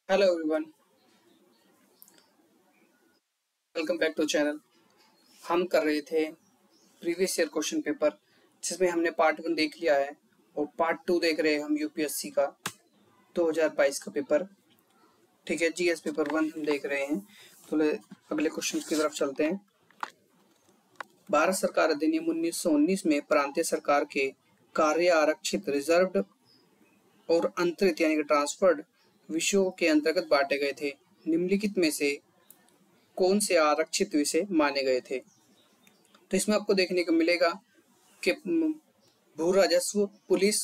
Hello everyone, welcome back to channel. हम कर रहे थे प्रीवियस ईयर क्वेश्चन पेपर, जिसमें हमने पार्ट 1 देख लिया है और पार्ट 2 देख रहे हैं हम यूपीएससी का 2022 का पेपर। ठीक है, जीएस पेपर 1 हम देख रहे हैं। तो अगले क्वेश्चन की तरफ चलते हैं। भारत सरकार अधिनियम 1919 में प्रांतीय सरकार के कार्य आरक्षित, रिजर्व्ड और अंतरित यानी कि ट्रांसफर्ड विषयों के अंतर्गत बांटे गए थे। निम्नलिखित में से कौन से आरक्षित विषय माने गए थे? तो इसमें आपको देखने को मिलेगा कि भू राजस्व, पुलिस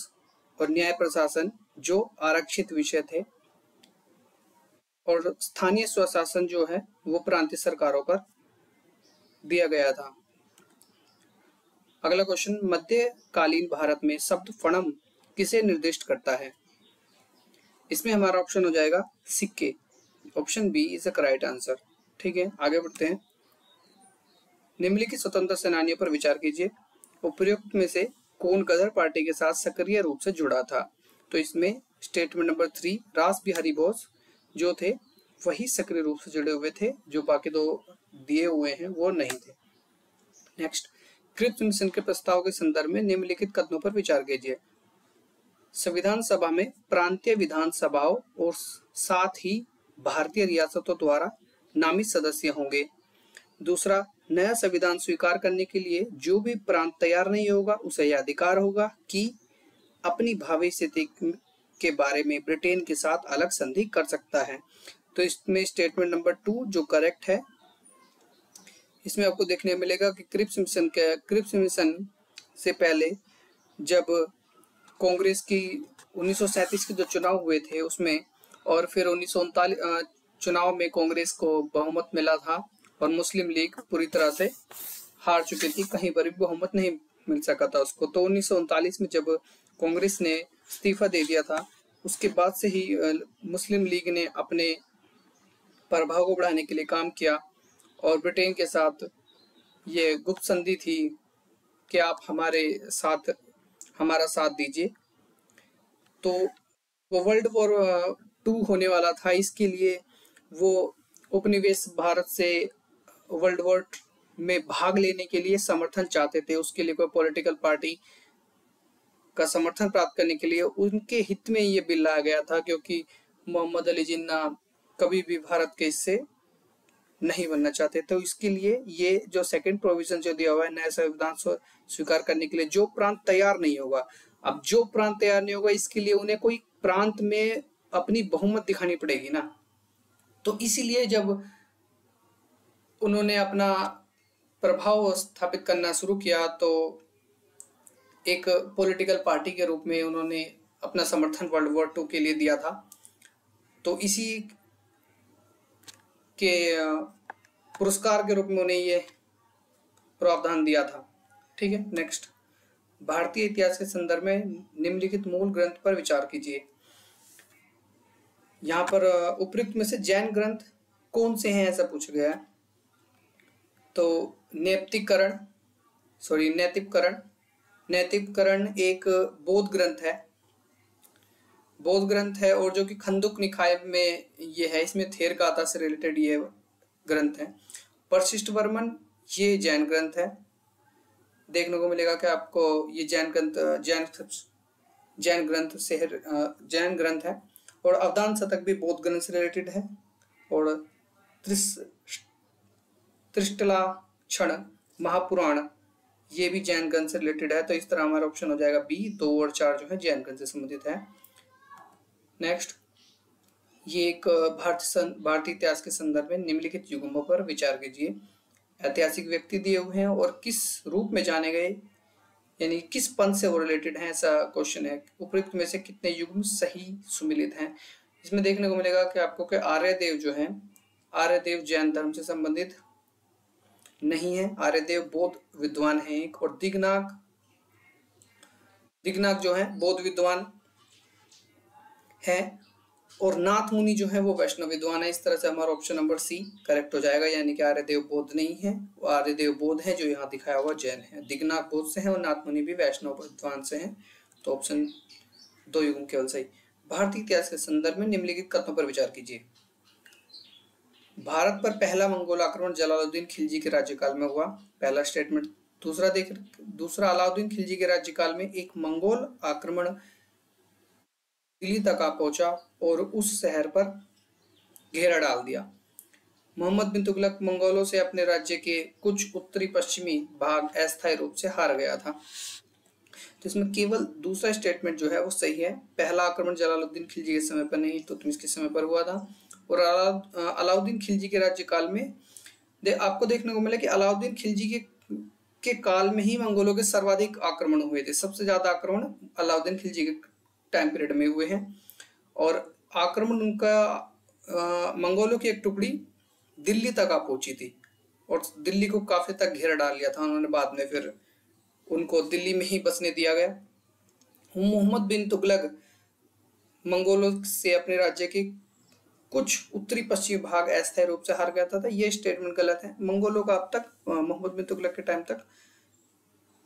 और न्याय प्रशासन जो आरक्षित विषय थे, और स्थानीय स्वशासन जो है वो प्रांतीय सरकारों पर दिया गया था। अगला क्वेश्चन, मध्यकालीन भारत में शब्द फणम किसे निर्दिष्ट करता है? इसमें हमारा ऑप्शन हो जाएगा सिक्के। Option B is the correct answer. ठीक है, आगे बढ़ते हैं। निम्नलिखित स्वतंत्र सेनानियों पर विचार कीजिए। उपयुक्त में से कौन गदर पार्टी के साथ सक्रिय रूप से जुड़ा था? तो इसमें स्टेटमेंट नंबर 3, रास बिहारी बोस जो थे वही सक्रिय रूप से जुड़े हुए थे, जो बाकी दो दिए हुए हैं वो नहीं थे। नेक्स्ट, क्रिप्स मिशन के प्रस्ताव के संदर्भ में निम्नलिखित कथनों पर विचार कीजिए। संविधान सभा में प्रांतीय विधानसभाओं और साथ ही भारतीय रियासतों द्वारा नामित सदस्य होंगे। दूसरा, नया संविधान स्वीकार करने के लिए जो भी प्रांत तैयार नहीं होगा उसे यह अधिकार होगा कि अपनी भावी स्थिति के बारे में ब्रिटेन के साथ अलग संधि कर सकता है। तो इसमें स्टेटमेंट नंबर 2 जो करेक्ट है। इसमें आपको देखने मिलेगा कि क्रिप्स मिशन से पहले जब कांग्रेस की 1937 के जो चुनाव हुए थे उसमें, और फिर 1939 चुनाव में कांग्रेस को बहुमत मिला था और मुस्लिम लीग पूरी तरह से हार चुकी थी, कहीं पर भी बहुमत नहीं मिल सका था उसको। तो 1939 में जब कांग्रेस ने इस्तीफा दे दिया था, उसके बाद से ही मुस्लिम लीग ने अपने प्रभाव को बढ़ाने के लिए काम किया और ब्रिटेन के साथ ये गुप्त संधि थी कि आप हमारा साथ दीजिए। तो वो वर्ल्ड वॉर 2 होने वाला था, इसके लिए वो उपनिवेश भारत से वर्ल्ड वॉर में भाग लेने के लिए समर्थन चाहते थे। उसके लिए कोई पॉलिटिकल पार्टी का समर्थन प्राप्त करने के लिए उनके हित में ये बिल लाया गया था, क्योंकि मोहम्मद अली जिन्ना कभी भी भारत के हिस्से नहीं बनना चाहते। तो इसके लिए ये जो सेकंड प्रोविजन जो दिया हुआ है, नया संविधान स्वीकार करने के लिए जो प्रांत तैयार नहीं होगा, अब जो प्रांत तैयार नहीं होगा इसके लिए उन्हें कोई प्रांत में अपनी बहुमत दिखानी पड़ेगी ना। तो इसीलिए जब उन्होंने अपना प्रभाव स्थापित करना शुरू किया तो एक पॉलिटिकल पार्टी के रूप में उन्होंने अपना समर्थन वर्ल्ड वॉर 2 के लिए दिया था। तो इसी के पुरस्कार के रूप में उन्हें ये प्रावधान दिया था। ठीक है, नेक्स्ट, भारतीय इतिहास के संदर्भ में निम्नलिखित मूल ग्रंथ पर विचार कीजिए। यहाँ पर उपयुक्त में से जैन ग्रंथ कौन से हैं ऐसा पूछा गया है। तो नैतिककरण एक बौद्ध ग्रंथ है और जो कि खंडुक निकाय में ये है, इसमें थेरगाथा से रिलेटेड ये ग्रंथ है। परशिष्ट वर्मन ये जैन ग्रंथ है, देखने को मिलेगा कि आपको ये जैन ग्रंथ है। और अवदान शतक भी बौद्ध ग्रंथ से रिलेटेड है। और त्रिष्टलाक्षण महापुराण ये भी जैन ग्रंथ से रिलेटेड है। तो इस तरह हमारा ऑप्शन हो जाएगा बी, 2 और 4 जो है जैन ग्रंथ से संबंधित है। नेक्स्ट, ये एक भारतीय इतिहास के संदर्भ में निम्नलिखित युग्मों पर विचार कीजिए। ऐतिहासिक व्यक्ति दिए हुए हैं और किस रूप में जाने गए, यानी किस पंथ से वो रिलेटेड है, ऐसा क्वेश्चन है। उपयुक्त में से कितने युग्म सही सुमिलित हैं? इसमें देखने को मिलेगा कि आपको कि आर्यदेव जो है, आर्यदेव जैन धर्म से संबंधित नहीं है। आर्यदेव बौद्ध विद्वान है एक। और दिगनाग जो है बौद्ध विद्वान है। और नाथ मुनि जो है वो वैष्णव विद्वान है। इस तरह से हमारा ऑप्शन नंबर सी करेक्ट हो जाएगा, यानी कि आर्यदेव बौद्ध नहीं है, आर्यदेव बौद्ध है जो यहाँ दिखाया हुआ जैन है। दिगनाग बौद्ध से है और नाथ मुनि भी वैष्णव विद्वान से हैं। तो ऑप्शन 2 युग्म केवल सही। भारतीय इतिहास के संदर्भ में निम्नलिखित कथनों पर विचार कीजिए। भारत पर पहला मंगोल आक्रमण जलालुद्दीन खिलजी के राज्यकाल में हुआ, पहला स्टेटमेंट। दूसरा, अलाउद्दीन खिलजी के राज्यकाल में एक मंगोल आक्रमण दिल्ली तक आ पहुंचा और उस शहर पर घेरा डाल दिया। मोहम्मद बिन तुगलक मंगोलों से अपने राज्य के कुछ उत्तरी पश्चिमी भाग अस्थायी रूप से हार गया था। तो इसमें केवल दूसरा स्टेटमेंट जो है वो सही है। पहला आक्रमण जलालुद्दीन खिलजी के समय पर नहीं, इल्तुतमिश के समय पर हुआ था। और अलाउद्दीन खिलजी के राज्यकाल में आपको देखने को मिला कि अलाउद्दीन खिलजी के काल में ही मंगोलों के सर्वाधिक आक्रमण हुए थे। सबसे ज्यादा आक्रमण अलाउद्दीन खिलजी के टाइम पीरियड में हुए हैं। और आक्रमण उनका मंगोलों की एक टुकड़ी दिल्ली तक आ पहुंची थी और दिल्ली को काफी तक घेरा डाल लिया था उन्होंने। बाद में फिर उनको दिल्ली में ही बसने दिया गया। मोहम्मद बिन तुगलक मंगोलों से अपने राज्य के कुछ उत्तरी पश्चिमी भाग अस्थायी रूप से हार गया था। ये स्टेटमेंट गलत है। मंगोलों का अब तक मोहम्मद बिन तुगलक के टाइम तक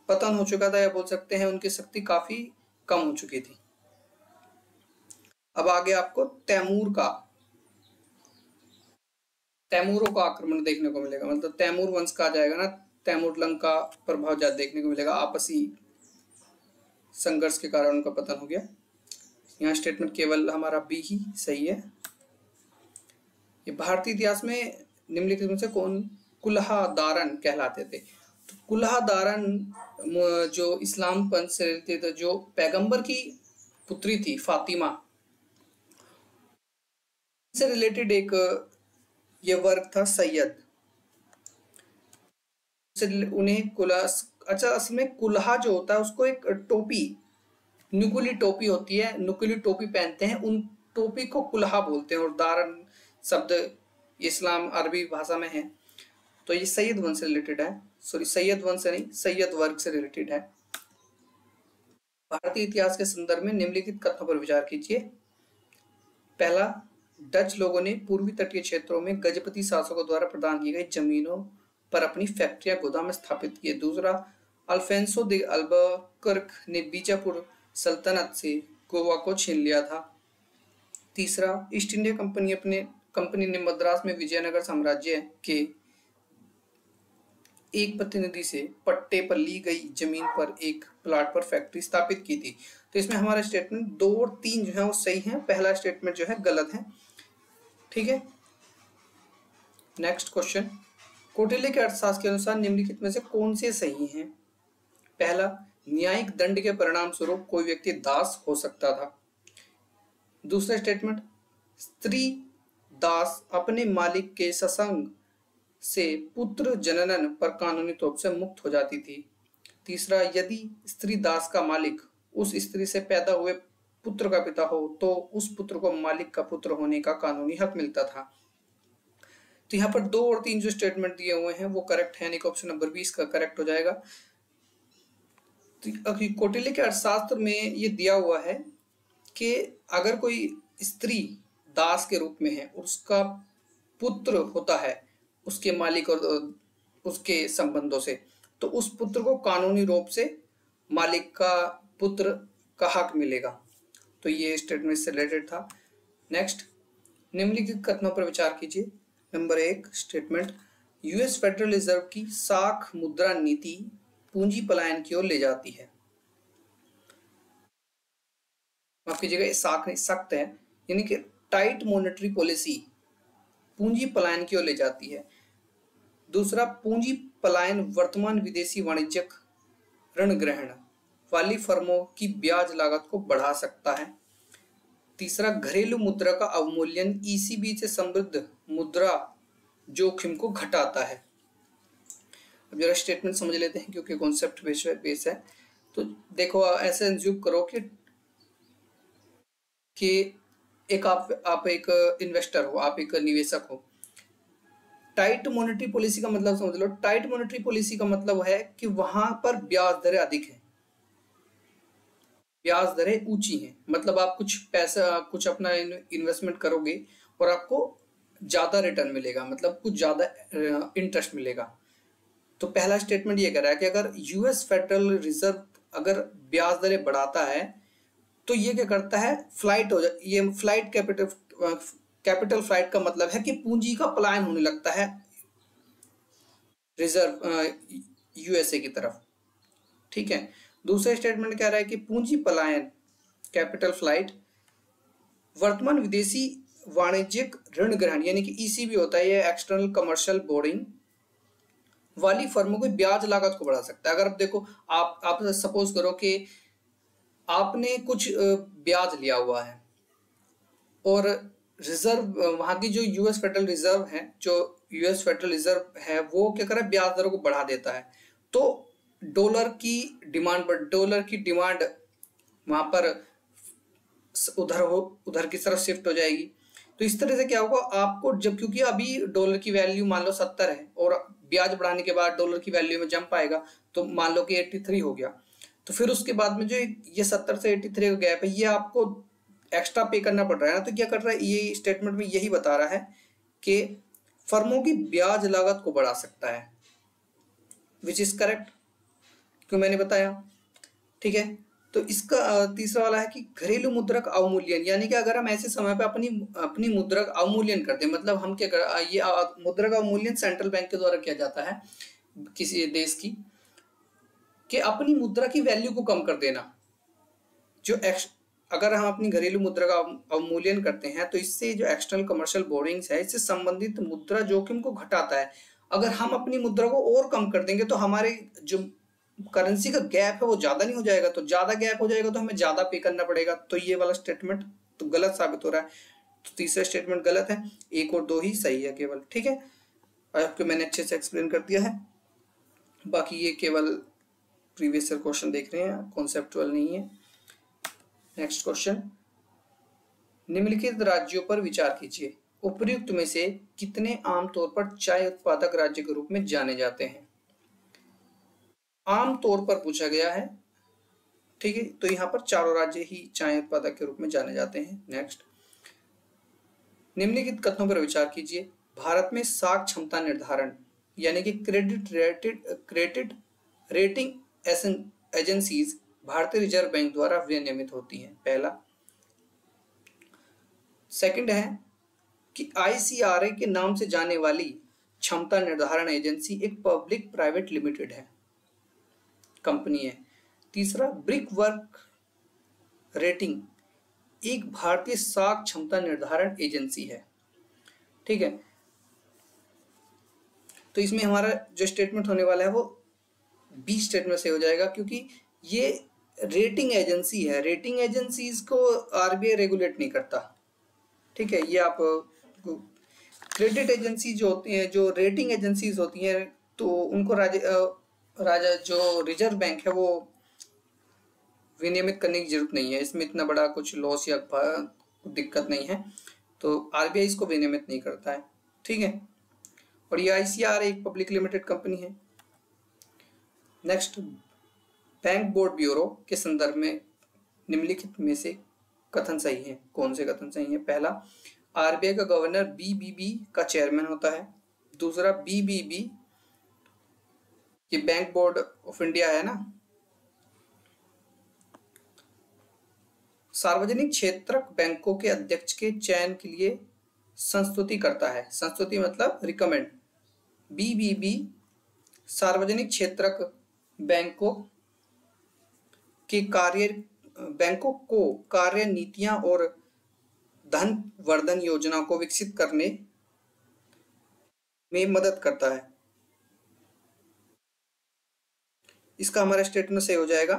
पतन हो चुका था, या बोल सकते हैं उनकी शक्ति काफी कम हो चुकी थी। अब आगे आपको तैमूरों का आक्रमण देखने को मिलेगा। मतलब तैमूर वंश का आ जाएगा ना, तैमूर लंग का प्रभाव ज्यादा देखने को मिलेगा। आपसी संघर्ष के कारण उनका पतन हो गया। यहाँ स्टेटमेंट केवल हमारा बी ही सही है। ये भारतीय इतिहास में निम्नलिखित में से कौन कुल्हा दारन कहलाते थे? तो कुल्हा दारन जो इस्लाम पंथ से रिलेटेड थे, जो पैगंबर की पुत्री थी फातिमा से रिलेटेड एक ये वर्ग था सैयद। उन्हें कुल्हा, अच्छा असल में कुल्हा जो होता है उसको एक टोपी, नुकीली टोपी होती है, नुकीली टोपी पहनते हैं, उन टोपी को कुल्हा बोलते हैं। और दारन शब्द इस्लाम अरबी भाषा में है। तो ये सैयद वंश से रिलेटेड है, सॉरी सैयद वंश से नहीं, सैयद वर्ग से रिलेटेड है। भारतीय इतिहास के संदर्भ में निम्नलिखित कथनों पर विचार कीजिए। पहला, डच लोगों ने पूर्वी तटीय क्षेत्रों में गजपति शासकों द्वारा प्रदान की गई जमीनों पर अपनी फैक्ट्रियां गोदाम स्थापित किए। दूसरा, अल्फोंसो दे अल्बुकर्क ने बीजापुर सल्तनत से गोवा को छीन लिया था। तीसरा, ईस्ट इंडिया कंपनी ने मद्रास में विजयनगर साम्राज्य के एक प्रतिनिधि से पट्टे पर ली गई जमीन पर एक प्लाट पर फैक्ट्री स्थापित की थी। तो इसमें हमारा स्टेटमेंट 2 और 3 जो है वो सही है, पहला स्टेटमेंट जो है गलत है। ठीक है, नेक्स्ट क्वेश्चन। कौटिल्य के अर्थशास्त्र के अनुसार निम्नलिखित में से कौन से सही हैं? पहला, न्यायिक दंड के परिणाम स्वरूप कोई व्यक्ति दास हो सकता था। दूसरा स्टेटमेंट, स्त्री दास अपने मालिक के सत्संग से पुत्र जननन पर कानूनी तौर से मुक्त हो जाती थी। तीसरा, यदि स्त्री दास का मालिक उस स्त्री से पैदा हुए पुत्र का पिता हो तो उस पुत्र को मालिक का पुत्र होने का कानूनी हक मिलता था। तो यहाँ पर 2 और 3 जो स्टेटमेंट दिए हुए हैं वो करेक्ट है, यानी कि ऑप्शन नंबर 20 का करेक्ट हो जाएगा। तो कौटिल्य के अर्थशास्त्र में ये दिया हुआ है कि अगर कोई स्त्री दास के रूप में है, उसका पुत्र होता है उसके मालिक और उसके संबंधों से, तो उस पुत्र को कानूनी रूप से मालिक का पुत्र का हक मिलेगा। तो ये स्टेटमेंट से रिलेटेड था। नेक्स्ट, निम्नलिखित कथनों पर विचार कीजिए। Number 1 statement, US federal reserve की साख मुद्रा नीति पूंजी पलायन की ओर ले जाती है। माफ कीजिएगा, साख नहीं सख्त है, यानी कि टाइट मॉनेटरी पॉलिसी पूंजी पलायन की ओर ले जाती है। दूसरा, पूंजी पलायन वर्तमान विदेशी वाणिज्यिक ऋण ग्रहण वाली फर्मों की ब्याज लागत को बढ़ा सकता है। तीसरा, घरेलू मुद्रा का अवमूल्यन ईसीबी से समृद्ध मुद्रा जोखिम को घटाता है। अब जरा स्टेटमेंट समझ लेते हैं क्योंकि कॉन्सेप्ट बेस है। तो देखो, ऐसे एज्यूम करो कि एक आप एक इन्वेस्टर हो, आप एक निवेशक हो। टाइट मॉनेटरी पॉलिसी का मतलब समझ लो। टाइट मॉनेटरी पॉलिसी का मतलब है कि वहां पर ब्याज दरें अधिक हैं, ब्याज दरें ऊंची हैं। मतलब आप कुछ पैसा, कुछ अपना इन्वेस्टमेंट करोगे और आपको ज्यादा रिटर्न मिलेगा, मतलब कुछ ज्यादा इंटरेस्ट मिलेगा। तो पहला स्टेटमेंट ये कह रहा है कि अगर यूएस फेडरल रिजर्व अगर ब्याज दरें बढ़ाता है तो ये क्या करता है, फ्लाइट हो जाए, ये फ्लाइट कैपिटल फ्लाइट का मतलब है कि पूंजी का पलायन होने लगता है रिजर्व यूएसए की तरफ। ठीक है, दूसरा स्टेटमेंट कह रहा है कि पूंजी पलायन कैपिटल फ्लाइट वर्तमान विदेशी वाणिज्यिक ऋण ग्रहण यानी कि ईसीबी होता है, ये एक्सटर्नल कमर्शियल बोर्डिंग वाली फर्मों की ब्याज लागत को बढ़ा सकता है। अगर आप देखो, आप सपोज करो कि आपने कुछ ब्याज लिया हुआ है और रिजर्व वहां की जो यूएस फेडरल रिजर्व है, वो क्या कर रहा है, ब्याज दरों को बढ़ा देता है, तो डॉलर की डिमांड वहां पर उधर की तरफ शिफ्ट हो जाएगी। तो इस तरह से क्या होगा आपको, जब क्योंकि अभी डॉलर की वैल्यू मान लो 70 है और ब्याज बढ़ाने के बाद डॉलर की वैल्यू में जंप आएगा, तो मान लो कि 83 हो गया, तो फिर उसके बाद में जो ये 70 से 83 का गैप है, ये आपको एक्स्ट्रा पे करना पड़ रहा है ना। तो क्या कर रहा है, ये स्टेटमेंट में यही बता रहा है कि फर्मों की ब्याज लागत को बढ़ा सकता है, विच इज करेक्ट, क्यों मैंने बताया। ठीक है, तो इसका तीसरा वाला है कि घरेलू मुद्रक अवमूल्यन, यानी कि अगर हम ऐसे समय पे अपनी मुद्रक अवमूल्यन करते हैं, मतलब हम क्या कर, ये मुद्रक अवमूल्यन सेंट्रल बैंक के द्वारा किया जाता है किसी देश की, कि अपनी मुद्रा की वैल्यू को कम कर देना। अगर हम अपनी घरेलू मुद्रा का अवमूल्यन करते हैं तो इससे जो एक्सटर्नल कमर्शियल बोर्डिंग्स है, इससे संबंधित मुद्रा जोखिम को घटाता है। अगर हम अपनी मुद्रा को और कम कर देंगे तो हमारे जो करेंसी का गैप है वो ज्यादा नहीं हो जाएगा, तो ज्यादा गैप हो जाएगा तो हमें ज्यादा पे करना पड़ेगा। तो ये वाला स्टेटमेंट तो गलत साबित हो रहा है, तो तीसरा स्टेटमेंट गलत है, 1 और 2 ही सही है केवल। ठीक है, आपको मैंने अच्छे से एक्सप्लेन कर दिया है, बाकी ये केवल प्रीवियस ईयर क्वेश्चन देख रहे हैं, कॉन्सेप्चुअल नहीं है। नेक्स्ट क्वेश्चन, निम्नलिखित राज्यों पर विचार कीजिए, उपर्युक्त में से कितने आमतौर पर चाय उत्पादक राज्य के रूप में जाने जाते हैं। आमतौर पर पूछा गया है, ठीक है, तो यहाँ पर चारों राज्य ही चाय उत्पादक के रूप में जाने जाते हैं। नेक्स्ट, निम्नलिखित कथनों पर विचार कीजिए, भारत में साख क्षमता निर्धारण यानी कि क्रेडिट रेटिंग एजेंसीज भारतीय रिजर्व बैंक द्वारा विनियमित होती हैं, पहला। सेकंड है कि आईसीआरए के नाम से जाने वाली क्षमता निर्धारण एजेंसी एक पब्लिक प्राइवेट लिमिटेड है, कंपनी है। तीसरा, ब्रिक वर्क रेटिंग एक भारतीय साख क्षमता निर्धारण एजेंसी है। ठीक है, तो इसमें हमारा जो स्टेटमेंट होने वाला है वो बी स्टेटमेंट से हो जाएगा, क्योंकि ये रेटिंग एजेंसी है, रेटिंग एजेंसीज को आरबीआई रेगुलेट नहीं करता। ठीक है, ये आप क्रेडिट एजेंसी जो होती हैं, जो रेटिंग एजेंसीज होती हैं, तो उनको राजा जो रिजर्व बैंक है वो विनियमित करने की जरूरत नहीं है, इसमें इतना बड़ा कुछ लॉस या दिक्कत नहीं है, तो आरबीआई इसको विनियमित नहीं करता है। ठीक है, और ये आईसीआर एक पब्लिक लिमिटेड कंपनी है। नेक्स्ट, बैंक बोर्ड ब्यूरो के संदर्भ में निम्नलिखित में से कथन सही है, कौन से कथन सही है। पहला, आरबीआई का गवर्नर बीबीबी का चेयरमैन होता है। दूसरा, बीबीबी ये बैंक बोर्ड ऑफ इंडिया है ना, सार्वजनिक क्षेत्रक बैंकों के अध्यक्ष के चयन के लिए संस्तुति करता है, संस्तुति मतलब रिकमेंड। बीबीबी सार्वजनिक क्षेत्रक बैंकों को कार्य नीतियां और धन वर्धन योजना को विकसित करने में मदद करता है। इसका हमारा स्टेटमेंट सही हो जाएगा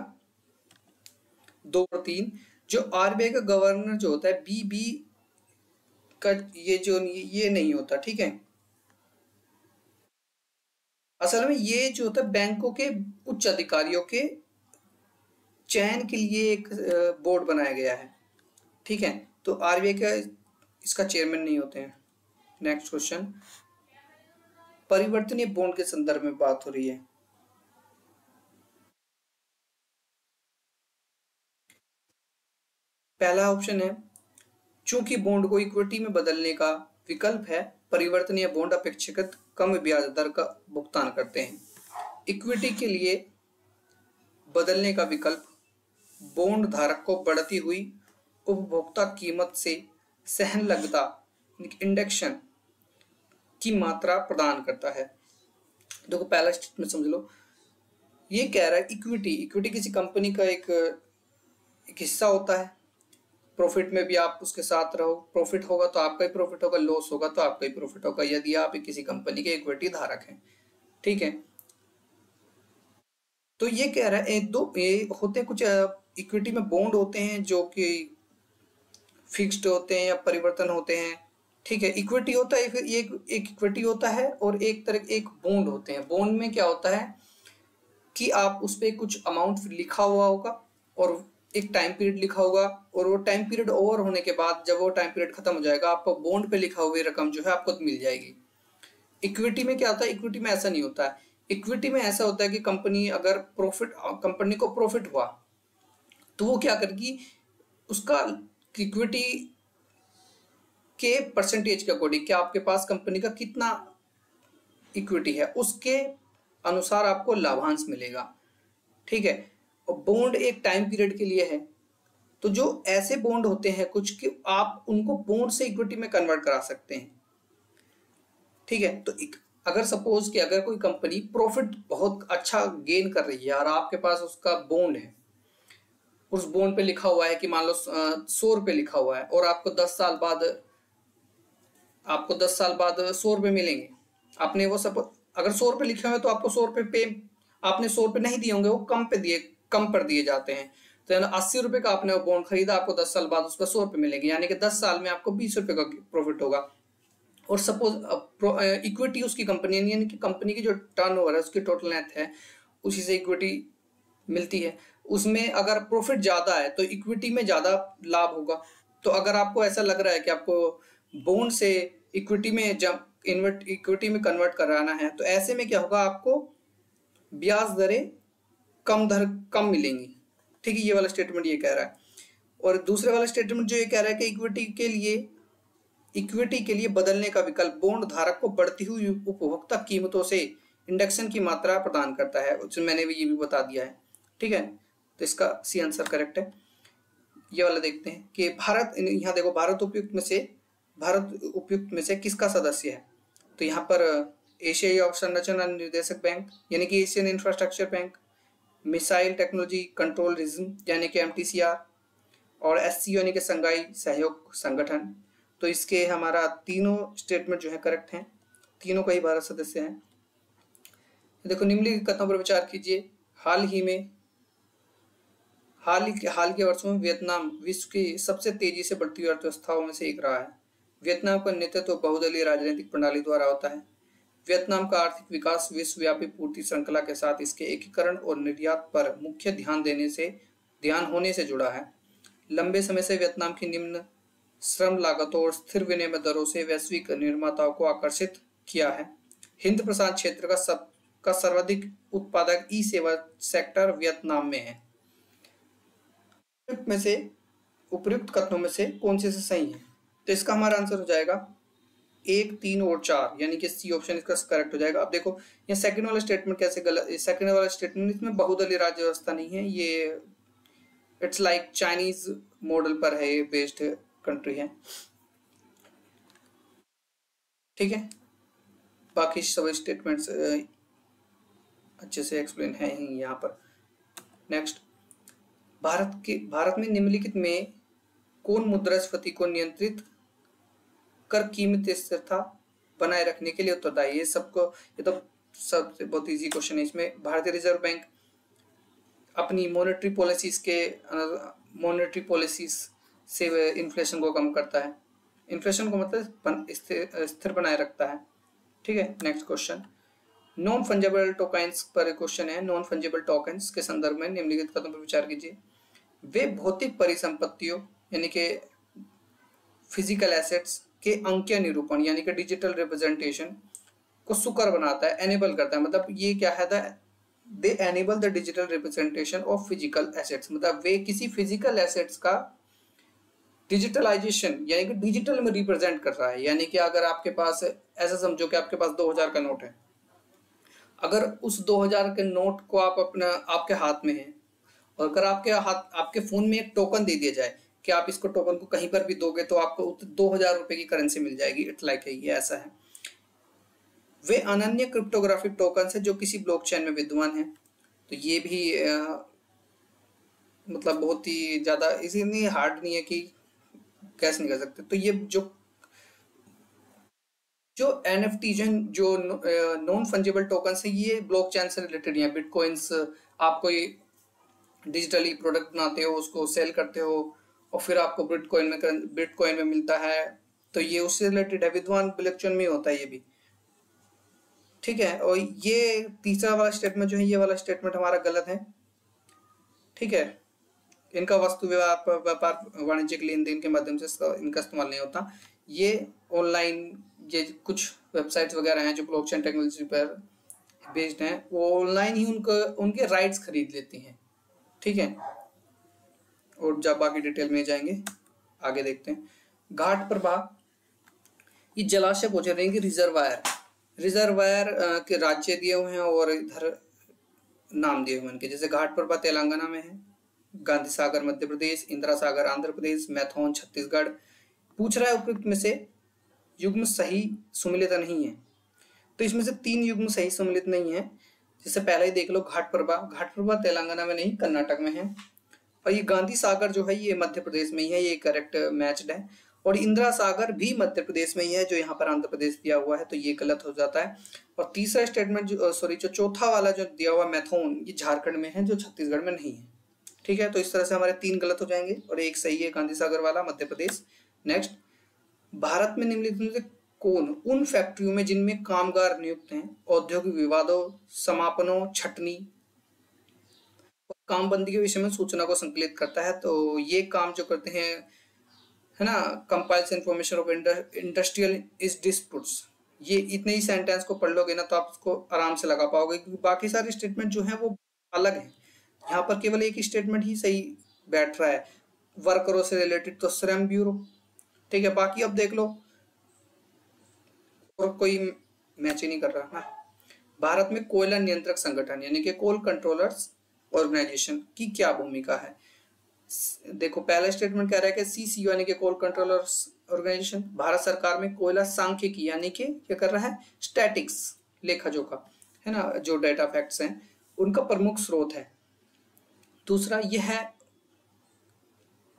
2 और 3। जो आरबीआई का गवर्नर जो होता है बीबी का, ये नहीं होता। ठीक है, असल में ये जो होता है बैंकों के उच्च अधिकारियों के चयन के लिए एक बोर्ड बनाया गया है। ठीक है, तो आरबीआई का इसका चेयरमैन नहीं होते हैं। नेक्स्ट क्वेश्चन, परिवर्तनीय बॉन्ड के संदर्भ में बात हो रही है। पहला ऑप्शन है, चूंकि बॉन्ड को इक्विटी में बदलने का विकल्प है, परिवर्तनीय बॉन्ड अपेक्षाकृत कम ब्याज दर का भुगतान करते हैं। इक्विटी के लिए बदलने का विकल्प बॉन्ड धारक को बढ़ती हुई उपभोक्ता कीमत से सहनलगता इंडेक्शन की मात्रा प्रदान करता है। देखो पहला स्टेटमेंट समझ लो, ये कह रहा है इक्विटी किसी कंपनी का एक हिस्सा होता है। प्रॉफिट में भी आप उसके साथ रहो, प्रॉफिट होगा तो आपका ही प्रॉफिट होगा, लॉस होगा तो आपका ही प्रॉफिट होगा, यदि आप किसी कंपनी के इक्विटी धारक हैं। ठीक है, तो ये कह रहा है ये होते कुछ इक्विटी में बॉन्ड होते हैं जो कि फिक्स्ड होते हैं या परिवर्तन होते हैं। ठीक है, इक्विटी होता है, फिर एक इक्विटी होता है और एक बॉन्ड होते हैं। बॉन्ड में क्या होता है कि आप उस पर कुछ अमाउंट लिखा हुआ होगा और एक टाइम पीरियड लिखा होगा, और वो टाइम पीरियड ओवर होने के बाद जब वो टाइम पीरियड खत्म हो जाएगा, आपको बॉन्ड पे लिखा हुई रकम जो है आपको मिल जाएगी। इक्विटी में क्या होता है, इक्विटी में ऐसा नहीं होता है। इक्विटी में ऐसा होता है कि कंपनी को प्रॉफिट हुआ तो वो क्या करेगी, उसका इक्विटी के परसेंटेज के अकॉर्डिंग, क्या आपके पास कंपनी का कितना इक्विटी है उसके अनुसार आपको लाभांश मिलेगा। ठीक है, और बॉन्ड एक टाइम पीरियड के लिए है, तो जो ऐसे बॉन्ड होते हैं कुछ कि आप उनको बॉन्ड से इक्विटी में कन्वर्ट करा सकते हैं। ठीक है, तो अगर सपोज कि अगर कोई कंपनी प्रॉफिट बहुत अच्छा गेन कर रही है और आपके पास उसका बॉन्ड है, उस बॉन्ड पे लिखा हुआ है कि मान लो 100 रुपये लिखा हुआ है, और आपको 10 साल बाद 100 रुपये मिलेंगे। आपने वो सब अगर 100 रुपये लिखे हुए तो आपको 100 रुपये पे आपने 100 रुपये नहीं दिए होंगे, वो कम पर दिए जाते हैं। तो 80 रुपये का आपने बॉन्ड खरीदा, आपको 10 साल बाद उस पर 100 रुपये मिलेंगे, यानी कि 10 साल में आपको 20 रुपये का प्रॉफिट होगा। और सपोज इक्विटी उसकी कंपनी यानी कि कंपनी की जो टर्नओवर है उसकी टोटल नेट है, उसी से इक्विटी मिलती है। उसमें अगर प्रॉफिट ज़्यादा है तो इक्विटी में ज़्यादा लाभ होगा। तो अगर आपको ऐसा लग रहा है कि आपको बॉन्ड से इक्विटी में कन्वर्ट कराना है, तो ऐसे में क्या होगा, आपको ब्याज दरें कम मिलेंगी। ठीक है, ये वाला स्टेटमेंट ये कह रहा है। और दूसरे वाला स्टेटमेंट जो ये कह रहा है कि इक्विटी के लिए बदलने का विकल्प बॉन्ड धारक को बढ़ती हुई उपभोक्ता कीमतों से इंडेक्शन की मात्रा प्रदान करता है। उसमें मैंने भी ये भी बता दिया है। ठीक है, तो इसका सी आंसर करेक्ट है। ये वाला देखते हैं कि यहाँ देखो भारत उपयुक्त में से किसका सदस्य है। तो यहाँ पर एशियाई अवसंरचना निर्देशक बैंक यानी कि Asian infrastructure bank, missile technology control rhythm यानी कि MTCR, और SCO यानी कि संघाई सहयोग संगठन। तो इसके हमारा तीनों स्टेटमेंट जो है करेक्ट हैं, तीनों का ही भारत सदस्य है। देखो निम्नलिखित कथनों पर विचार कीजिए। हाल के वर्षों में वियतनाम विश्व की सबसे तेजी से बढ़ती हुई अर्थव्यवस्थाओं में से एक रहा है। वियतनाम का नेतृत्व बहुदलीय राजनीतिक प्रणाली द्वारा होता है। वियतनाम का आर्थिक विकास विश्वव्यापी पूर्ति श्रृंखला के साथ इसके एकीकरण और निर्यात पर मुख्य ध्यान होने से जुड़ा है। लंबे समय से वियतनाम की निम्न श्रम लागतों और स्थिर विनिमय दरों से वैश्विक निर्माताओं को आकर्षित किया है। हिंद प्रशांत क्षेत्र का सर्वाधिक उत्पादक ई सेवा सेक्टर वियतनाम में है। उपयुक्त कथनों में से कौन से सही है? तो इसका हमारा आंसर हो जाएगा 1, 3 और 4 यानी कि सी ऑप्शन इसका करेक्ट हो जाएगा। अब देखो ये सेकंड वाला स्टेटमेंट कैसे गलत, सेकंड वाला स्टेटमेंट इसमें बहुदलीय राज्य व्यवस्था नहीं है, ये इट्स लाइक चाइनीज मॉडल पर है, ये बेस्ड कंट्री है। ठीक है, बाकी सब स्टेटमेंट्स अच्छे से एक्सप्लेन है ही यहाँ पर। नेक्स्ट, भारत में निम्नलिखित में कौन मुद्रास्फीति को नियंत्रित कर कीमत स्थिरता बनाए रखने के लिए उत्तरदायी? ये तो सबसे बहुत इजी क्वेश्चन है। इसमें भारतीय रिजर्व बैंक अपनी मॉनेटरी पॉलिसीज से इन्फ्लेशन को कम करता है। इन्फ्लेशन को मतलब स्थिर बनाए रखता है। ठीक है, next question, non fungible tokens पर क्वेश्चन है। नॉन फंजेबल टोकन्स के संदर्भ में निम्नलिखित कथनों पर विचार कीजिए। वे भौतिक परिसंपत्तियों यानी कि फिजिकल एसेट्स के अंकीय निरूपण यानी कि डिजिटल रिप्रेजेंटेशन को सुकर बनाता है, एनेबल करता है। मतलब ये क्या है, they enable the digital representation of physical assets, मतलब वे किसी फिजिकल एसेट्स का डिजिटलाइजेशन यानी कि डिजिटल में रिप्रेजेंट कर रहा है। यानी कि अगर आपके पास, ऐसा समझो कि आपके पास 2000 का नोट है, अगर उस 2000 के नोट को आप आपके हाथ में है और अगर आपके फोन में एक टोकन दे दिया जाए कि आप इसको टोकन को कहीं पर भी दोगे तो आपको 2000 रुपए की करेंसी मिल जाएगी, इट लाइक है, ये ऐसा है। वे अनन्य क्रिप्टोग्राफिक टोकन है जो किसी ब्लॉकचेन में विद्यमान है। तो ये भी मतलब बहुत ही ज्यादा इसीलिए हार्ड नहीं है कि कैसे नहीं कर सकते। तो ये जो एनएफटी जो नॉन फंजिबल टोकन है, ये ब्लॉकचेन से रिलेटेड है। बिटकॉइंस, आप कोई डिजिटली प्रोडक्ट बनाते हो, उसको सेल करते हो और फिर आपको बिटकॉइन में मिलता है, तो ये उससे रिलेटेड है, विद्वान ब्लॉकचेन में होता है ये भी, ठीक है। और ये तीसरा वाला स्टेटमेंट जो है, ये वाला स्टेटमेंट हमारा गलत है, ठीक है। इनका वस्तु व्यापार वाणिज्यिक लेन देन के माध्यम से इनका इस्तेमाल नहीं होता। ये ऑनलाइन ये कुछ वेबसाइट्स वगैरह हैं जो ब्लॉकचेन टेक्नोलॉजी पर बेस्ड हैं, वो ऑनलाइन ही उनके राइट्स खरीद लेती हैं, ठीक है। और जब बाकी डिटेल में जाएंगे आगे देखते हैं। घाट प्रवाह, ये जलाशय पूछ रहे हैं कि रिजर्वायर के राज्य दिए हुए हैं और इधर नाम दिए हुए उनके, जैसे घाट प्रवाह तेलंगाना में है, गांधी सागर मध्य प्रदेश, इंदिरा सागर आंध्र प्रदेश, मैथोन छत्तीसगढ़। पूछ रहा है उपयुक्त में से युग्म सही सुमेलित नहीं है, तो इसमें से 3 युग्म सही सम्मिलित नहीं है। जैसे पहले ही देख लो, घाट प्रभा तेलंगाना में नहीं, कर्नाटक में है। और ये गांधी सागर जो है ये मध्य प्रदेश में ही है, ये करेक्ट मैच्ड है। और इंदिरा सागर भी मध्य प्रदेश में ही है, जो यहाँ पर आंध्र प्रदेश दिया हुआ है, तो ये गलत हो जाता है। और तीसरा स्टेटमेंट जो चौथा वाला जो दिया हुआ मैथोन, ये झारखंड में है, जो छत्तीसगढ़ में नहीं है, ठीक है। तो इस तरह से हमारे 3 गलत हो जाएंगे और एक सही है, गांधी सागर वाला, मध्य प्रदेश। नेक्स्ट, भारत में निम्नलिखित में से कौन उन फैक्ट्रियों में जिनमें कामगार नियुक्त हैं औद्योगिक विवादों, समापनों, छटनी और कामबंदी के विषय में सूचना को संकलित करता है? तो ये काम जो करते हैं, है ना, compiles information of industrial is disputes. ये इतने ही सेंटेंस को पढ़ लोगे ना तो आप उसको आराम से लगा पाओगे, क्योंकि बाकी सारे स्टेटमेंट जो है वो अलग है। यहाँ पर केवल एक स्टेटमेंट ही सही बैठ रहा है, वर्करों से रिलेटेड, तो श्रम ब्यूरो, ठीक है। बाकी अब देख लो, और कोई मैच ही नहीं कर रहा। भारत में कोयला नियंत्रक संगठन यानी कि कोल कंट्रोलर्स ऑर्गेनाइजेशन की क्या भूमिका है? देखो, पहला स्टेटमेंट कह रहा है कि सीसीयू यानी कि कोल कंट्रोलर्स ऑर्गेनाइजेशन भारत सरकार में कोयला सांख्यिकी यानी कि क्या कर रहा है, स्टैटिक्स, लेखा जोखा, है ना, जो डेटा फैक्ट्स हैं उनका प्रमुख स्रोत है। दूसरा यह है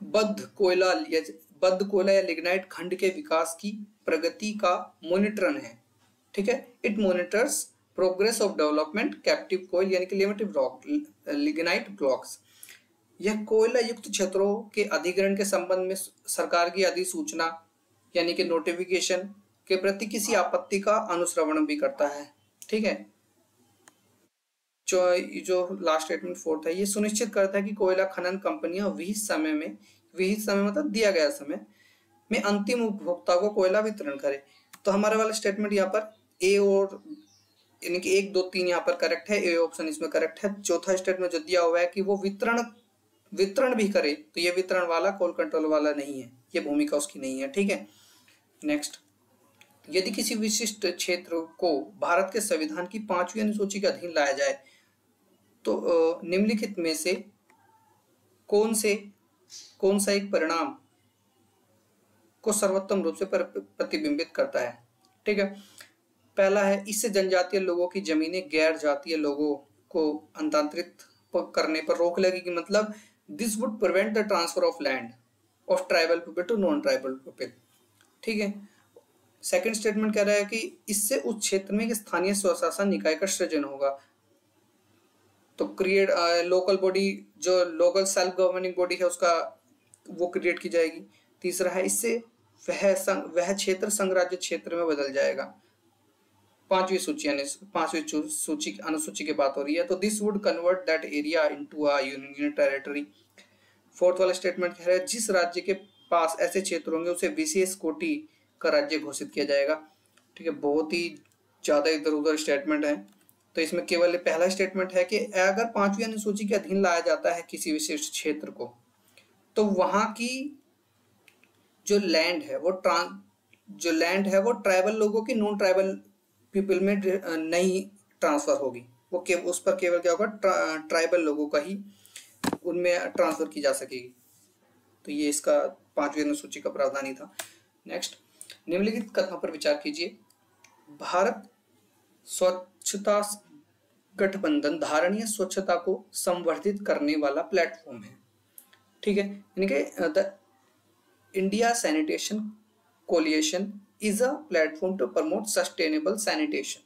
बद्ध कोयला या लिग्नाइट खंड के विकास की प्रगति का मॉनिटरन है, ठीक है। It monitors progress of development captive coal यानी कि लिमिटेड ब्लॉक लिग्नाइट ब्लॉक्स। यह कोयला युक्त क्षेत्रों के अधिग्रहण के संबंध में सरकार की अधिसूचना यानी कि नोटिफिकेशन के प्रति किसी आपत्ति का अनुश्रवण भी करता है, ठीक है। जो लास्ट स्टेटमेंट 4 है, ये सुनिश्चित करता है कि कोयला खनन कंपनियां विहित समय मतलब दिया गया समय में अंतिम उपभोक्ता को कोयला वितरण करे। तो हमारा वाला स्टेटमेंट यहाँ पर ए और यानी कि 1 2 3 यहाँ पर करेक्ट है, ए ऑप्शन इसमें करेक्ट है। चौथा स्टेटमेंट जो दिया हुआ है कि वो वितरण भी करे, तो ये वितरण वाला कोल कंट्रोल वाला नहीं है, ये भूमिका उसकी नहीं है, ठीक है। नेक्स्ट, यदि किसी विशिष्ट क्षेत्र को भारत के संविधान की 5वीं अनुसूची के अधीन लाया जाए तो निम्नलिखित में से कौन सा एक परिणाम को सर्वोत्तम रूप से प्रतिबिंबित करता है, ठीक है। पहला है, इससे जनजातीय लोगों की जमीनें गैर जातीय लोगों को हस्तांतरित करने पर रोक लगेगी, मतलब this would prevent the transfer of land of tribal people to non tribal people, ठीक है। सेकंड स्टेटमेंट कह रहा है कि इससे उस क्षेत्र में स्थानीय स्वशासन निकाय का सृजन होगा, तो क्रिएट लोकल बॉडी, जो लोकल सेल्फ गवर्निंग बॉडी है उसका वो क्रिएट की जाएगी। तीसरा है, इससे वह क्षेत्र संघराज्य क्षेत्र में बदल जाएगा। 5वीं सूची यानी 5वीं सूची अनुसूची की बात हो रही है, तो this would convert that area into a union territory. Fourth वाला स्टेटमेंट कह रहा है, जिस राज्य के पास ऐसे क्षेत्र होंगे उसे विशेष कोटि का राज्य घोषित किया जाएगा, ठीक है। बहुत ही ज्यादा इधर उधर स्टेटमेंट है, तो इसमें केवल पहला स्टेटमेंट है कि अगर 5वीं अनुसूची के अधीन लाया जाता है किसी विशेष क्षेत्र को, तो वहां की जो लैंड है वो ट्राइबल लोगों की नॉन ट्राइबल पीपल में नहीं ट्रांसफर होगी, वो उस पर केवल क्या होगा, ट्राइबल लोगों का ही उनमें ट्रांसफर की जा सकेगी। तो ये इसका 5वीं अनुसूची का प्रावधान ही था। नेक्स्ट, निम्नलिखित कथनों पर विचार कीजिए। भारत स्वच्छता गठबंधन धारणीय स्वच्छता को संवर्धित करने वाला प्लेटफॉर्म है। ठीक है, यानी कि the India sanitation coalition is a platform to promote sustainable sanitation.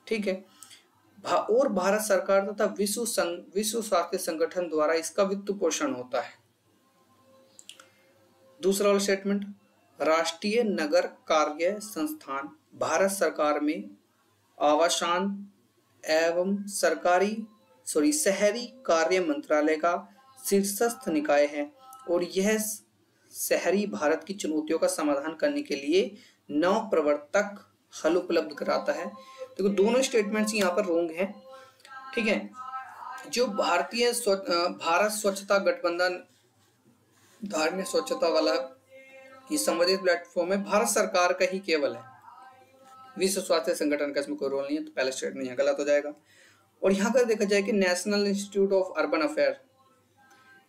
ठीक है, और भारत सरकार तथा विश्व स्वास्थ्य संगठन द्वारा इसका वित्त पोषण होता है। दूसरा वाला स्टेटमेंट, राष्ट्रीय नगर कार्य संस्थान भारत सरकार में आवासन एवं शहरी कार्य मंत्रालय का शीर्षस्थ निकाय है और यह शहरी भारत की चुनौतियों का समाधान करने के लिए नव प्रवर्तक हल उपलब्ध कराता है। देखो दोनों स्टेटमेंट्स यहाँ पर रोंग हैं। ठीक है, जो भारत स्वच्छता गठबंधन धारणीय स्वच्छता वाला ये संबंधित प्लेटफॉर्म है, भारत सरकार का ही केवल है, विश्व स्वास्थ्य संगठन का इसमें कोई रोल नहीं है। तो पहला स्टेटमेंट यहाँ गलत हो जाएगा। और यहाँ पर देखा जाए कि national institute of urban affair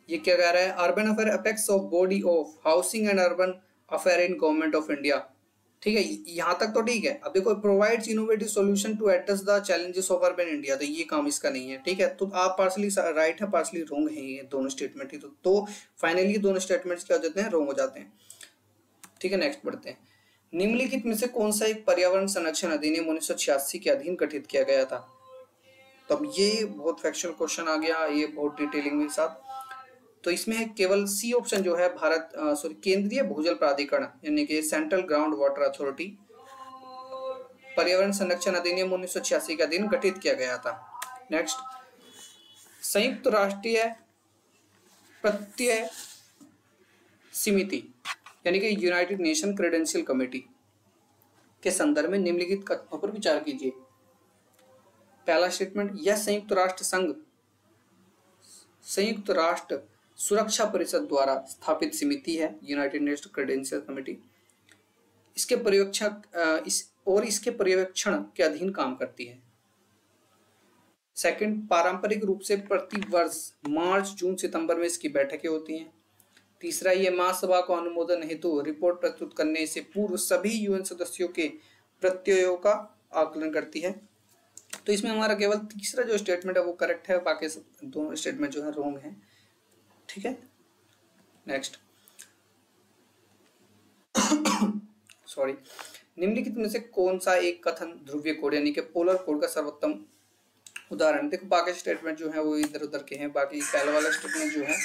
ये क्या कह रहा है, urban affair apex of body of housing and urban affair in government of India. ठीक है, यहाँ तक तो ठीक है। अब देखो, provides innovative solution to address the challenges of urban India, तो ये काम इसका नहीं है। ठीक है, तो आप पार्सली राइट है, पार्सली रोंग है ये दोनों स्टेटमेंट ही। तो फाइनली दोनों स्टेटमेंट्स क्या हो जाते हैं, रोंग हो जाते हैं। ठीक है, नेक्स्ट बढ़ते हैं। निम्नलिखित में से कौन सा एक पर्यावरण संरक्षण अधिनियम 1986 के अधीन गठित किया गया था? तो अब ये बहुत फैक्चुअल क्वेश्चन आ गया, ये बहुत डिटेलिंग में साथ। तो इसमें केवल सी ऑप्शन जो है, केंद्रीय भूजल प्राधिकरण यानी कि सेंट्रल ग्राउंड वाटर अथॉरिटी पर्यावरण संरक्षण अधिनियम 1986 के अधीन गठित किया गया था। नेक्स्ट, संयुक्त राष्ट्रीय प्रत्यय समिति यानी कि यूनाइटेड नेशन क्रेडेंशियल कमेटी के संदर्भ में निम्नलिखित कथनों पर विचार कीजिए। पहला स्टेटमेंट, यह संयुक्त राष्ट्र सुरक्षा परिषद द्वारा स्थापित समिति है, यूनाइटेड नेशन क्रेडेंशियल कमेटी। इसके पर्यवेक्षण के अधीन काम करती है। सेकंड, पारंपरिक रूप से प्रति वर्ष मार्च, जून, सितंबर में इसकी बैठकें होती हैं। तीसरा, ये महासभा को अनुमोदन हेतु रिपोर्ट प्रस्तुत करने से पूर्व सभी यूएन सदस्यों के प्रत्ययों का आकलन करती है। तो इसमें हमारा केवल तीसरा जो स्टेटमेंट है वो करेक्ट है, बाकी दोनों स्टेटमेंट जो है रॉन्ग है। ठीक है, नेक्स्ट सॉरी, निम्नलिखित में से कौन सा एक कथन ध्रुवीय कोड यानी कि पोलर कोड का सर्वोत्तम उदाहरण? देखो बाकी स्टेटमेंट जो है वो इधर उधर के हैं, बाकी पहला वाला स्टेटमेंट जो है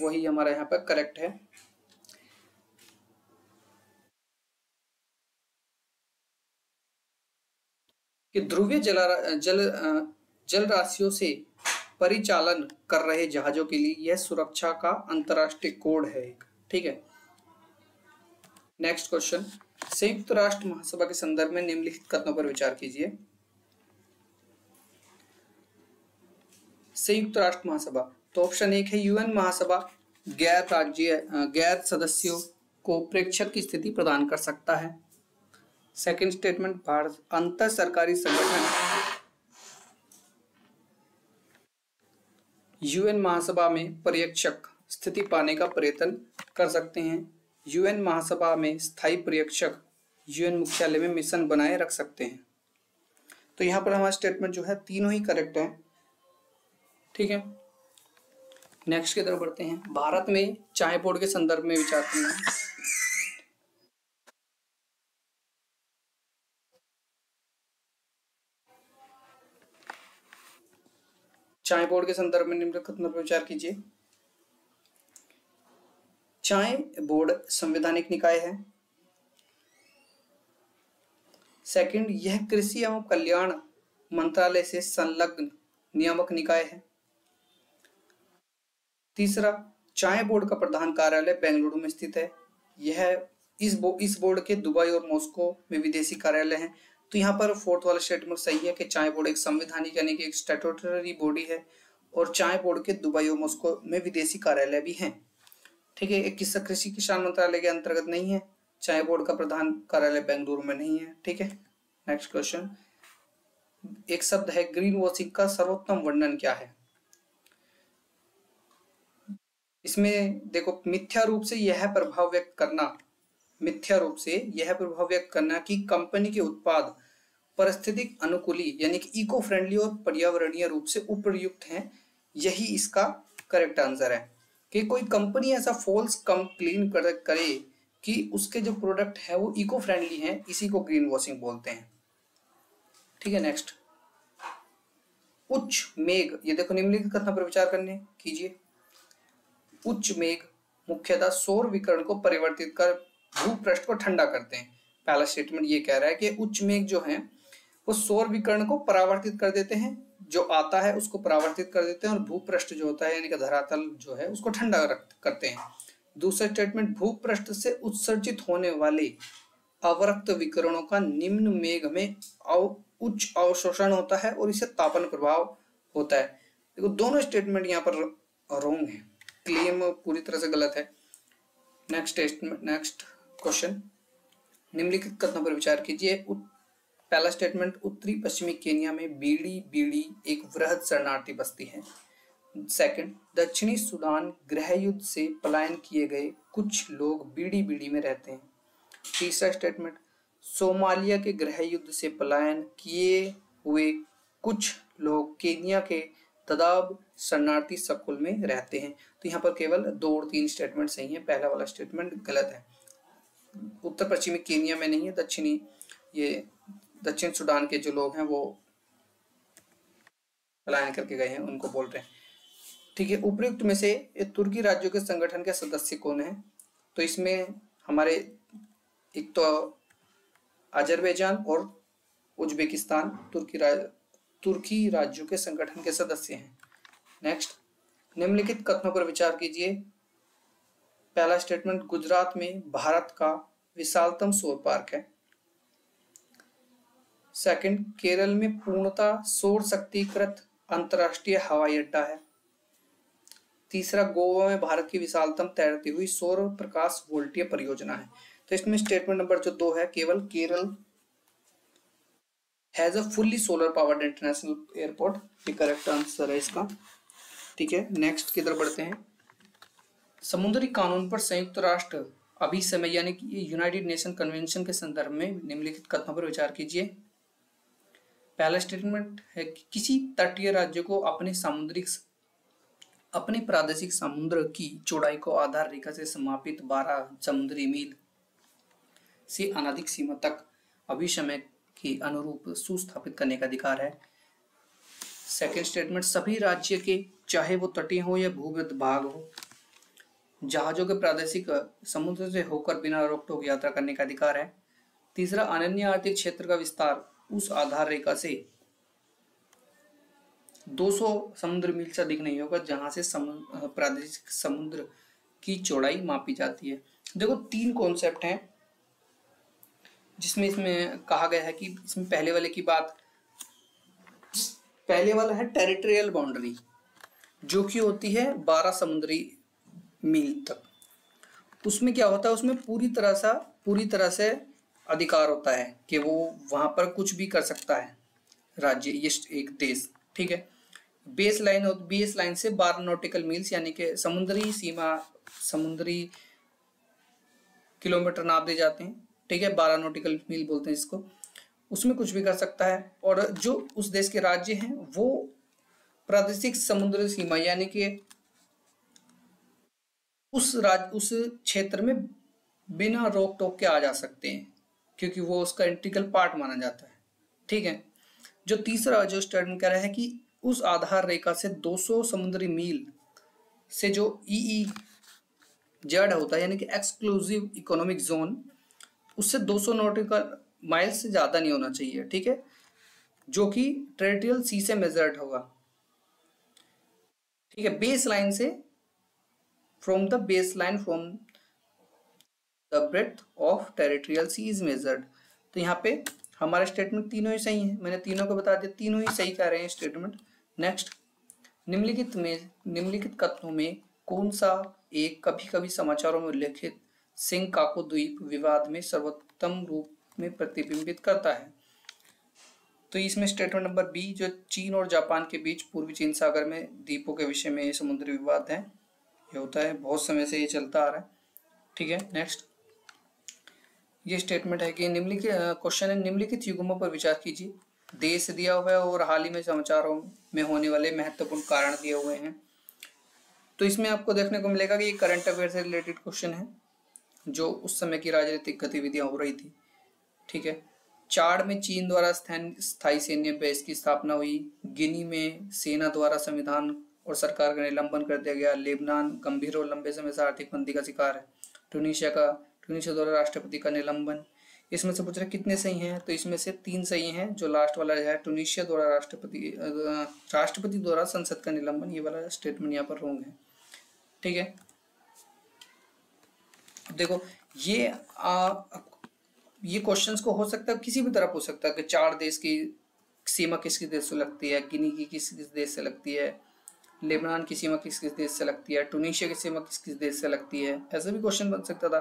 वही हमारा यहाँ पर करेक्ट है। कि ध्रुवीय जल राशियों से परिचालन कर रहे जहाजों के लिए यह सुरक्षा का अंतरराष्ट्रीय कोड है एक। ठीक है, नेक्स्ट क्वेश्चन, संयुक्त राष्ट्र महासभा के संदर्भ में निम्नलिखित कथनों पर विचार कीजिए। संयुक्त राष्ट्र महासभा, तो ऑप्शन 1 है यूएन महासभा गैर सदस्यों को प्रेक्षक की स्थिति प्रदान कर सकता है। सेकंड स्टेटमेंट, भारत अंतर सरकारी संगठन यूएन महासभा में पर्यवेक्षक स्थिति पाने का प्रयत्न कर सकते हैं। यूएन महासभा में स्थायी पर्यवेक्षक यूएन मुख्यालय में मिशन बनाए रख सकते हैं। तो यहाँ पर हमारा स्टेटमेंट जो है तीनों ही करेक्ट है। ठीक है, नेक्स्ट की तरफ बढ़ते हैं। भारत में चाय बोर्ड के संदर्भ में विचार करना है। चाय बोर्ड के संदर्भ में निम्न कथनों पर विचार कीजिए। चाय बोर्ड संवैधानिक निकाय है। सेकंड, यह कृषि एवं कल्याण मंत्रालय से संलग्न नियामक निकाय है। तीसरा, चाय बोर्ड का प्रधान कार्यालय बेंगलुरु में स्थित है। यह इस बोर्ड के दुबई और मॉस्को में विदेशी कार्यालय हैं। तो यहाँ पर फोर्थ वाला स्टेटमेंट सही है कि चाय बोर्ड एक संवैधानिक यानी कि एक स्टैट्यूटरी बॉडी है और चाय बोर्ड के दुबई और मॉस्को में विदेशी कार्यालय भी हैं। ठीक है, एक कृषि किसान मंत्रालय के अंतर्गत नहीं है। चाय बोर्ड का प्रधान कार्यालय बेंगलुरु में नहीं है। ठीक है, नेक्स्ट क्वेश्चन, एक शब्द है ग्रीन वॉशिंग का सर्वोत्तम वर्णन क्या है? इसमें देखो मिथ्या रूप से यह प्रभाव व्यक्त करना, मिथ्या रूप से यह प्रभाव व्यक्त करना कि कंपनी के उत्पाद पारिस्थितिक अनुकूली यानी कि इको फ्रेंडली और पर्यावरणीय रूप से उपयुक्त हैं, यही इसका करेक्ट आंसर है। कि कोई कंपनी ऐसा फॉल्स क्लेम करे कि उसके जो प्रोडक्ट है वो इको फ्रेंडली हैं, इसी को ग्रीन वॉशिंग बोलते हैं। ठीक है, नेक्स्ट उच्च मेघ, ये देखो निम्नलिखित कथनों पर विचार करने कीजिए। उच्च मेघ मुख्यतः सौर विकिरण को परिवर्तित कर भूपृष्ठ को ठंडा करते हैं। पहला स्टेटमेंट ये कह रहा है कि उच्च मेघ जो है वो सौर विकिरण को परावर्तित कर देते हैं, जो आता है उसको परावर्तित कर देते हैं, और भूपृष्ठ जो होता है यानी कि धरातल जो है उसको ठंडा करते हैं। दूसरा स्टेटमेंट भूपृष्ठ से उत्सर्जित होने वाले अवरक्त विकिरणों का निम्न मेघ में उच्च अवशोषण होता है और इससे तापन प्रभाव होता है। देखो दोनों स्टेटमेंट यहाँ पर रॉन्ग है, क्लेम पूरी तरह से गलत है। नेक्स्ट क्वेश्चन, निम्नलिखित कथनों पर विचार कीजिए। पहला स्टेटमेंट उत्तरी पश्चिमी केन्या में बीड़ी बीड़ी एक वृहद शरणार्थी बस्ती है। सेकंड, दक्षिणी सूडान गृह युद्ध से पलायन किए गए कुछ लोग बीड़ी बीड़ी में रहते हैं। तीसरा स्टेटमेंट, सोमालिया के गृह युद्ध से पलायन किए हुए कुछ लोग केन्या के ददाब शरणार्थी संकुल में रहते हैं। तो यहाँ पर केवल 2 और 3 स्टेटमेंट सही है, पहला वाला स्टेटमेंट गलत है। उत्तर पश्चिमी केन्या में नहीं है, दक्षिण सूडान के जो लोग हैं वो पलायन करके गए हैं उनको बोल रहे हैं। ठीक है, उपयुक्त में से तुर्की राज्यों के संगठन के सदस्य कौन है? तो इसमें हमारे एक तो अजरबैजान और उज्बेकिस्तान तुर्की राज्यों के संगठन के सदस्य हैं। नेक्स्ट, निम्नलिखित कथनों पर विचार कीजिए। पहला स्टेटमेंट, गुजरात में भारत का विशालतम सौर पार्क है। सेकंड, केरल में पूर्णतः सौर शक्तिकृत अंतरराष्ट्रीय हवाई अड्डा है। तीसरा, गोवा में भारत की विशालतम तैरती हुई सौर प्रकाश वोल्टीय परियोजना है। तो इसमें स्टेटमेंट नंबर जो 2 है, केवल Kerala has a fully solar powered international airport, ये करेक्ट आंसर है इसका। ठीक है, नेक्स्ट की तरफ बढ़ते हैं। समुद्री कानून पर संयुक्त राष्ट्र अभिसमय यानी कि यूनाइटेड नेशन कन्वेंशन के संदर्भ में निम्नलिखित कथनों पर विचार कीजिए। पहला स्टेटमेंट है कि किसी तटीय राज्य को अपने प्रादेशिक समुद्र की चौड़ाई को आधार रेखा से समापित 12 समुद्री मील से अनधिक सीमा तक अभिसमय के अनुरूप सुस्थापित करने का अधिकार है। सेकेंड स्टेटमेंट, सभी राज्य के चाहे वो तटीय हो या भूगर्भ भाग हो, जहाजों के प्रादेशिक समुद्र से होकर बिना रोक टोक यात्रा करने का अधिकार है। तीसरा, अनन्य आर्थिक क्षेत्र का विस्तार उस आधार रेखा से 200 समुद्र मील से अधिक नहीं होगा जहां से प्रादेशिक समुद्र की चौड़ाई मापी जाती है। देखो 3 कॉन्सेप्ट हैं जिसमें इसमें कहा गया है कि इसमें पहले वाला है टेरिटोरियल बाउंड्री, जो कि होती है 12 समुद्री मील तक। उसमें क्या होता है, उसमें पूरी तरह से अधिकार होता है कि वो वहां पर कुछ भी कर सकता है राज्य, ये एक देश। ठीक है, बेस लाइन से 12 नॉटिकल मील्स यानी कि समुद्री किलोमीटर नाप दिए जाते हैं। ठीक है, 12 नॉटिकल मील बोलते हैं इसको। उसमें कुछ भी कर सकता है, और जो उस देश के राज्य हैं वो प्रादेशिक समुद्री सीमा यानी कि उस क्षेत्र में बिना रोक टोक के आ जा सकते हैं, क्योंकि वो उसका इंटीग्रल पार्ट माना जाता है। ठीक है, जो तीसरा जो स्टेटमेंट कह रहा है कि उस आधार रेखा से 200 समुद्री मील से जो EEZ होता है यानी कि एक्सक्लूसिव इकोनॉमिक जोन, उससे 200 नॉटिकल माइल से ज्यादा नहीं होना चाहिए। ठीक है, जो कि टेरिटोरियल सी से मेजर्ड होगा। ठीक है, बेस लाइन से from the breadth of territorial C is measured. तो यहाँ पे हमारे स्टेटमेंट तीनों ही सही है, मैंने तीनों को बता दिया, तीनों ही सही कह रहे हैं स्टेटमेंट। नेक्स्ट, निम्नलिखित कथनों में कौन सा एक कभी कभी समाचारों में उल्लेखित सेंकाकू द्वीप विवाद में सर्वोत्तम रूप में प्रतिबिंबित करता है? तो इसमें स्टेटमेंट नंबर B, जो चीन और जापान के बीच पूर्वी चीन सागर में द्वीपों के विषय में समुद्री विवाद है, ये होता है, बहुत समय से ये चलता आ रहा है। ठीक है, नेक्स्ट ये स्टेटमेंट है कि निम्नलिखित क्वेश्चन है, निम्नलिखित युग्मों पर विचार कीजिए। देश दिया हुआ है और हाल ही में समाचारों में होने वाले महत्वपूर्ण कारण दिए हुए हैं। तो इसमें आपको देखने को मिलेगा कि ये करंट अफेयर से रिलेटेड क्वेश्चन है, जो उस समय की राजनीतिक गतिविधियां हो रही थी। ठीक है, चाड में चीन द्वारा स्थायी सैन्य बेस की स्थापना हुई। गिनी में सेना द्वारा संविधान और सरकार का निलंबन कर दिया गया। लेबनान गंभीर और लंबे समय से आर्थिक मंदी का शिकार है। ट्यूनीशिया द्वारा राष्ट्रपति का निलंबन। इसमें से पूछ रहे कितने सही हैं, तो इसमें से 3 सही हैं। जो लास्ट वाला है ट्यूनीशिया द्वारा राष्ट्रपति द्वारा संसद का निलंबन, ये वाला स्टेटमेंट यहाँ पर रॉन्ग है। ठीक है, देखो ये क्वेश्चंस को हो सकता है किसी भी तरफ हो सकता है कि 4 देश की सीमा किस किस देश से लगती है, गिनी की किस किस देश से लगती है, लेबनान की सीमा किस किस देश से लगती है, ट्यूनीशिया की सीमा किस किस देश से लगती है, ऐसा भी क्वेश्चन बन सकता था।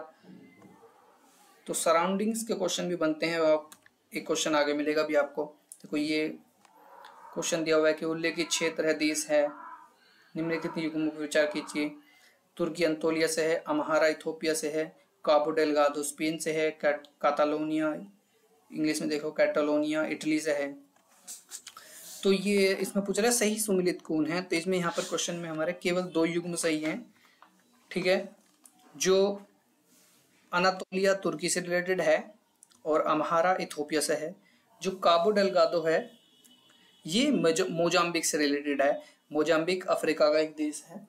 तो सराउंडिंग्स के क्वेश्चन भी बनते हैं। आप एक क्वेश्चन आगे मिलेगा भी आपको। देखो ये क्वेश्चन दिया हुआ है कि उल्लेखित क्षेत्र है, देश है, निम्नलिखित युग्मों पर विचार कीजिए। तुर्की अंतोलिया से है, अम्हारा इथोपिया से है, काबो डेलगाडो स्पेन से है, कातालोनिया इंग्लिश में देखो कैटालोनिया इटली से है। तो ये इसमें पूछ रहा है सही सुमिलित कौन है, तो इसमें यहाँ पर क्वेश्चन में हमारे केवल 2 युग्म सही हैं। ठीक है, जो अनातोलिया तुर्की से रिलेटेड है और अम्हारा इथोपिया से है। जो काबो डेलगाडो है ये मोजाम्बिक से रिलेटेड है। मोजाम्बिक अफ्रीका का एक देश है।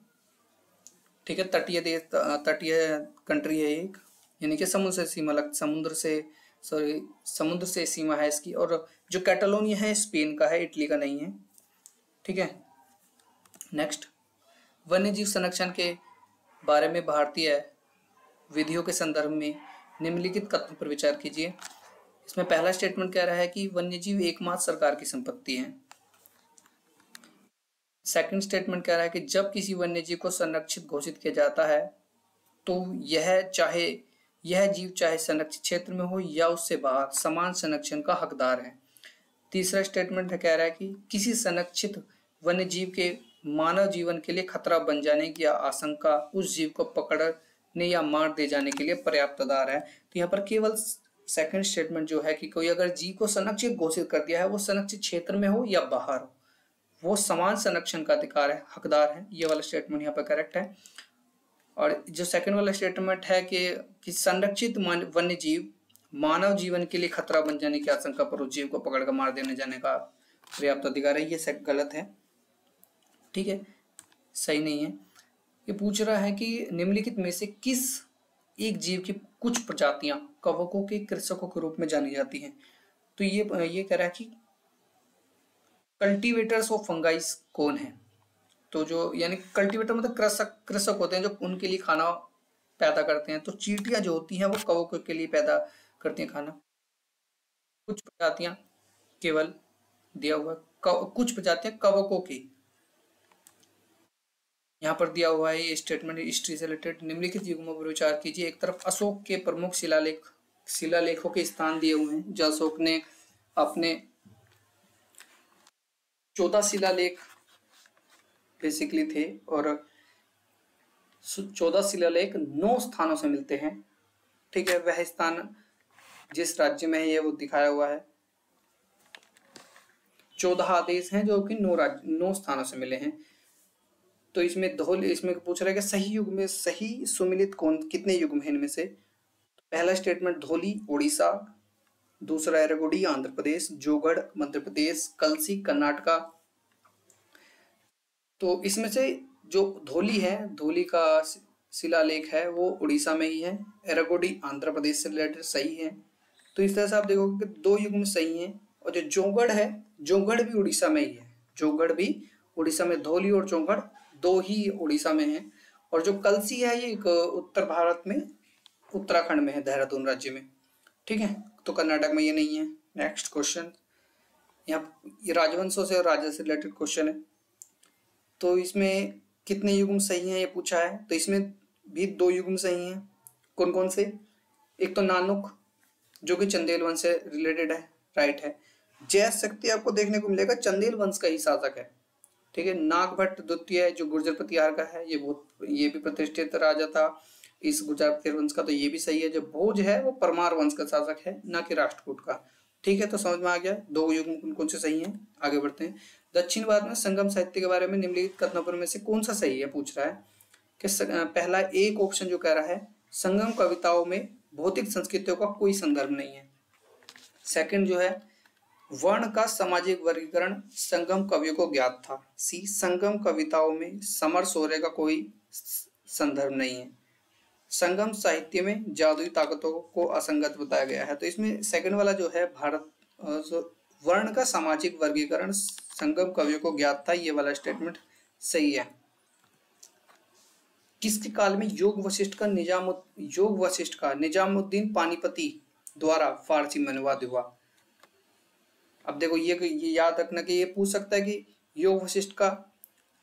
ठीक है, तटीय देश, तटीय कंट्री है एक, यानी कि समुद्र से सीमा है इसकी। और जो कैटालोनिया है स्पेन का है, इटली का नहीं है। ठीक है, नेक्स्ट वन्यजीव संरक्षण के बारे में भारतीय विधियों के संदर्भ में निम्नलिखित कथन पर विचार कीजिए। इसमें पहला स्टेटमेंट कह रहा है कि वन्यजीव एकमात्र सरकार की संपत्ति है। सेकंड स्टेटमेंट कह रहा है कि जब किसी वन्यजीव को संरक्षित घोषित किया जाता है तो यह जीव चाहे संरक्षित क्षेत्र में हो या उससे बाहर समान संरक्षण का हकदार है। तीसरा स्टेटमेंट कह रहा है कि किसी संरक्षित वन्यजीव के मानव जीवन के लिए खतरा बन जाने की आशंका उस जीव को पकड़ने या मार दे जाने के लिए पर्याप्त आधार है। तो यहाँ पर केवल सेकंड स्टेटमेंट जो है कि कोई अगर जीव को संरक्षित घोषित कर दिया है, वो संरक्षित क्षेत्र में हो या बाहर हो, वो समान संरक्षण का अधिकार है, हकदार है। ये वाला स्टेटमेंट यहाँ पर करेक्ट है। और जो सेकंड वाला स्टेटमेंट है कि संरक्षित वन्य जीव मानव जीवन के लिए खतरा बन जाने की आशंका पर उस जीव को पकड़कर मार देने जाने का पर्याप्त अधिकार है, ये गलत है। ठीक है, सही नहीं है। ये पूछ रहा है कि निम्नलिखित में से किस एक जीव की कुछ प्रजातियां कवकों के कृषकों के रूप में जानी जाती हैं। तो ये कह रहा है कि कल्टीवेटर्स ऑफ फंगाइस कौन है। तो जो यानी कल्टीवेटर मतलब कृषक होते हैं जो उनके लिए खाना पैदा करते हैं। तो चींटियां जो होती हैं वो कवकों के लिए पैदा करती हैं खाना। कुछ प्रजातियां केवल दिया हुआ कुछ प्रजातियां कवकों की, यहाँ पर दिया हुआ है ये स्टेटमेंट हिस्ट्री से रिलेटेड। निम्नलिखित युग्मों पर विचार कीजिए। एक तरफ अशोक के प्रमुख शिलालेखों के स्थान दिए हुए हैं, जो अशोक ने अपने 14 शिलालेख बेसिकली थे और 14 शिलालेख 9 स्थानों से मिलते हैं। ठीक है, वह स्थान जिस राज्य में है ये वो दिखाया हुआ है। 14 आदेश हैं जो कि 9 स्थानों से मिले हैं। तो इसमें पूछ रहा है कि सही युग में सही सुमिलित कितने युग्म हैं इनमें से। पहला स्टेटमेंट धौली उड़ीसा, दूसरा एरगोडी आंध्र प्रदेश, जोगढ़ मध्य प्रदेश, कलसी कर्नाटका। तो इसमें से जो धौली है, धौली का शिलालेख है वो उड़ीसा में ही है, एरगोडी आंध्र प्रदेश से रिलेटेड सही है। तो इस तरह से आप देखोगे कि 2 युग्म सही हैं। और जो जोगढ़ है, जोगढ़ भी उड़ीसा में ही है, जोगढ़ भी उड़ीसा में, धौली और जोगढ़ 2 ही उड़ीसा में है। और जो कलसी है ये उत्तर भारत में उत्तराखंड में है, देहरादून राज्य में। ठीक है, तो कर्नाटक में ये नहीं है। नेक्स्ट क्वेश्चन, यहाँ ये राजवंशों से और राजा से रिलेटेड क्वेश्चन है। तो इसमें कितने युग्म सही हैं ये पूछा है। तो इसमें भी 2 युग्म सही हैं। कौन कौन से? एक तो नानुक जो कि चंदेल वंश से रिलेटेड है, राइट है। जय शक्ति आपको देखने को मिलेगा चंदेल वंश का ही शासक है। ठीक है। नागभट्ट द्वितीय जो गुर्जर प्रतिहार का है, ये भी प्रतिष्ठित राजा था इस गुर्जर वंश का, तो ये भी सही है। जो भोज है वो परमार वंश का शासक है, ना कि राष्ट्रकूट का। ठीक है, तो समझ में आ गया दो युग कौन कौन से सही है। आगे बढ़ते हैं। दक्षिण भारत में संगम साहित्य के बारे में निम्नलिखित कथनों में से कौन सा सही है, पूछ रहा है कि पहला एक ऑप्शन जो कह रहा है संगम कविताओं में भौतिक संस्कृतियों का कोई संदर्भ नहीं है। सेकंड जो है वर्ण का सामाजिक वर्गीकरण संगम कवियों को ज्ञात था। सी संगम कविताओं में समर शौर्य का कोई संदर्भ नहीं है। संगम साहित्य में जादुई ताकतों को असंगत बताया गया है। तो इसमें सेकंड वाला जो है वर्ण का सामाजिक वर्गीकरण संगम कवियों को ज्ञात था, ये वाला स्टेटमेंट सही है। किसके काल में योग वशिष्ठ का निजामुद्दीन पानीपती द्वारा फारसी में अनुवाद हुआ। अब देखो ये याद रखना कि ये पूछ सकता है कि योग वशिष्ठ का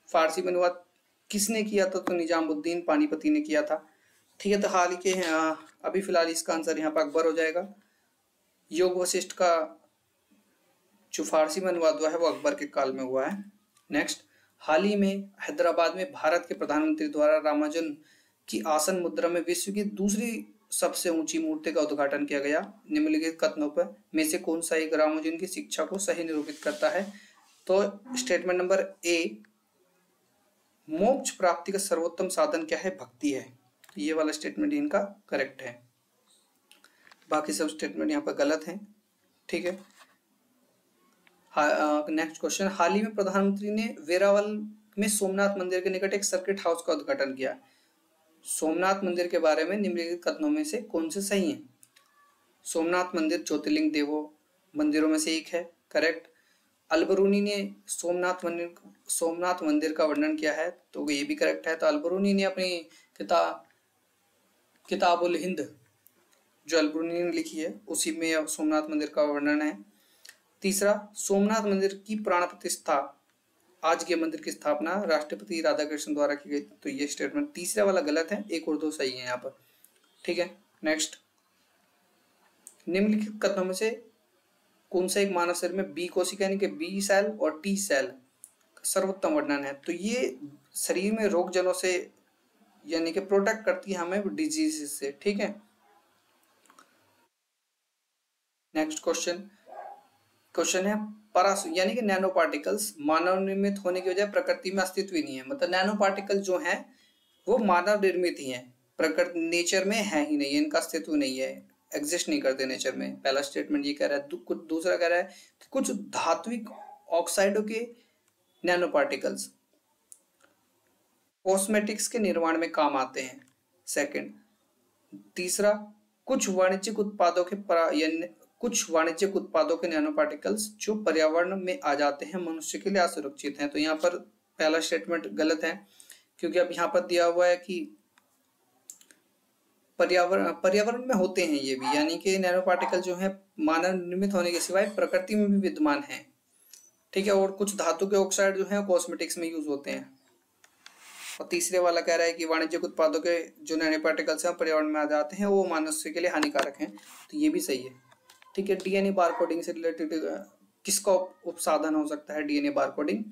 फारसी में अनुवाद किसने किया था, तो निजामुद्दीन पानीपती ने किया था। ठीक है, तो हाल ही के अभी फिलहाल इसका आंसर यहाँ पर अकबर हो जाएगा। योग वशिष्ठ का जो फारसी में अनुवाद हुआ है वो अकबर के काल में हुआ है। नेक्स्ट, हाल ही में हैदराबाद में भारत के प्रधानमंत्री द्वारा रामानुजन की आसन मुद्रा में विश्व की दूसरी सबसे ऊंची मूर्ति का उद्घाटन किया गया। निम्नलिखित कथनों पर में से कौन सा एक रामानुजन की शिक्षा को सही निरूपित करता है, तो स्टेटमेंट नंबर ए मोक्ष प्राप्ति का सर्वोत्तम साधन क्या है, भक्ति है। ये वाला स्टेटमेंट इनका करेक्ट है, बाकी सब स्टेटमेंट यहाँ पर गलत हैं। ठीक है। नेक्स्ट क्वेश्चन, हाल ही में प्रधानमंत्री ने वेरावल में सोमनाथ मंदिर के निकट एक सर्किट हाउस का उद्घाटन किया। सोमनाथ मंदिर के बारे में निम्नलिखित कथनों में से कौन से सही हैं? सोमनाथ मंदिर ज्योतिर्लिंग देवों मंदिरों में से एक है, करेक्ट। अलबरूनी ने सोमनाथ मंदिर का वर्णन किया है, तो ये भी करेक्ट है। तो अलबरूनी ने अपनी किताबुल हिंद जो अलबरूनी ने लिखी है उसी में सोमनाथ मंदिर का वर्णन है। तीसरा, सोमनाथ मंदिर की प्राण प्रतिष्ठा, आज के मंदिर की स्थापना राष्ट्रपति राधाकृष्ण द्वारा की गई। तो ये स्टेटमेंट तीसरा वाला गलत है, एक और दो सही है यहाँ पर। ठीक है। नेक्स्ट, निम्नलिखित कथनों में से कौन सा एक मानव शरीर में बी कोशिका यानी कि बी सेल और टी सेल सर्वोत्तम वर्णन है, तो ये शरीर में रोगजनों से यानी कि प्रोटेक्ट करती है हमें डिजीज से। ठीक है। नेक्स्ट क्वेश्चन है परासु यानी कि नैनो पार्टिकल्स मानव निर्मित होने की वजह प्रकृति में अस्तित्व ही नहीं है। मतलब नैनो पार्टिकल जो हैं वो मानव निर्मित ही हैं, प्रकृति नेचर में है ही नहीं, इनका अस्तित्व नहीं है, एग्जिस्ट नहीं करते नेचर में। पहला स्टेटमेंट ये कह रहा है। कुछ दूसरा कह रहा है कि कुछ धात्विक ऑक्साइडों के नैनो पार्टिकल्स कॉस्मेटिक्स के निर्माण में काम आते हैं। सेकंड, तीसरा, कुछ वाणिज्यिक उत्पादों के नैनो पार्टिकल्स जो पर्यावरण में आ जाते हैं मनुष्य के लिए असुरक्षित हैं। तो यहाँ पर पहला स्टेटमेंट गलत है, क्योंकि अब यहाँ पर दिया हुआ है कि पर्यावरण में होते हैं ये भी, यानी कि नैनो पार्टिकल जो है मानव निर्मित होने के सिवाय प्रकृति में भी विद्यमान है। ठीक है। और कुछ धातु के ऑक्साइड जो है कॉस्मेटिक्स में यूज होते हैं। और तीसरे वाला कह रहा है कि वाणिज्यिक उत्पादों के जो नैनो पार्टिकल्स हैं पर्यावरण में आ जाते हैं वो मनुष्य के लिए हानिकारक हैं, तो ये भी सही है। ठीक है। डीएनए बारकोडिंग से रिलेटेड किसका उपसाधन हो सकता है डीएनए बारकोडिंग,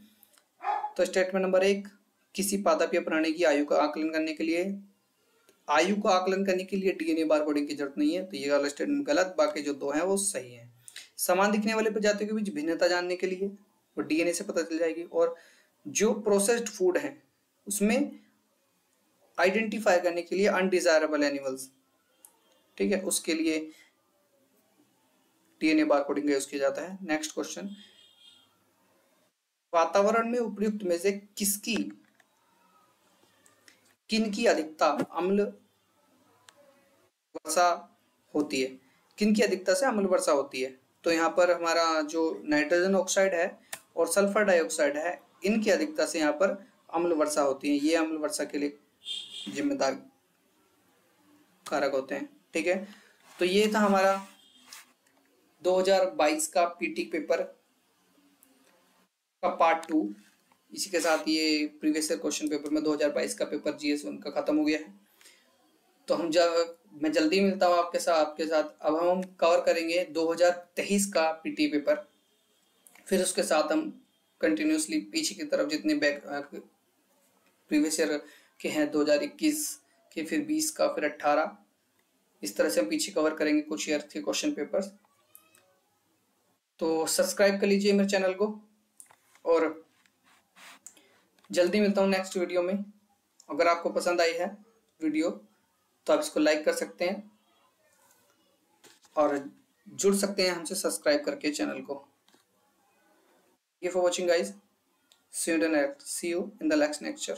तो स्टेटमेंट नंबर एक, किसी पादप या प्राणी की आयु का आकलन करने के लिए डीएनए बारकोडिंग की जरूरत नहीं है, तो ये वाला स्टेटमेंट गलत, बाकी जो दो हैं वो सही है। समान दिखने वाले प्रजातियों के बीच भिन्नता जानने के लिए वो डीएनए से पता चल जाएगी, और जो प्रोसेस्ड फूड है उसमें आइडेंटिफाई करने के लिए अनडिजायरेबल एनिमल्स, ठीक है, उसके लिए डीएनए बारकोडिंग यूज किया जाता है। नेक्स्ट क्वेश्चन, वातावरण में उपयुक्त में से किनकी अधिकता अम्ल वर्षा होती है, किनकी अधिकता से अम्ल वर्षा होती है, तो यहाँ पर हमारा जो नाइट्रोजन ऑक्साइड है और सल्फर डाइऑक्साइड है इनकी अधिकता से यहाँ पर अम्ल वर्षा होती है, ये अम्ल वर्षा के लिए जिम्मेदार कारक होते हैं। ठीक है। तो ये था हमारा 2022 का पीटी पेपर का पार्ट 2। इसी के साथ ये प्रीवियस ईयर क्वेश्चन पेपर में 2022 का पेपर जीएस उनका खत्म हो गया है। तो मैं जल्दी मिलता हूँ आपके साथ। अब हम कवर करेंगे 2023 का पीटी पेपर, फिर उसके साथ हम कंटिन्यूसली पीछे की तरफ जितने बैक प्रीवियस ईयर के हैं 2021 के, फिर 20 का, फिर 18, इस तरह से हम पीछे कवर करेंगे कुछ ईयर के क्वेश्चन पेपर्स। तो सब्सक्राइब कर लीजिए मेरे चैनल को और जल्दी मिलता हूँ नेक्स्ट वीडियो में। अगर आपको पसंद आई है वीडियो तो आप इसको लाइक कर सकते हैं और जुड़ सकते हैं हमसे सब्सक्राइब करके चैनल को। Thank you for watching guys. See you in the next lecture.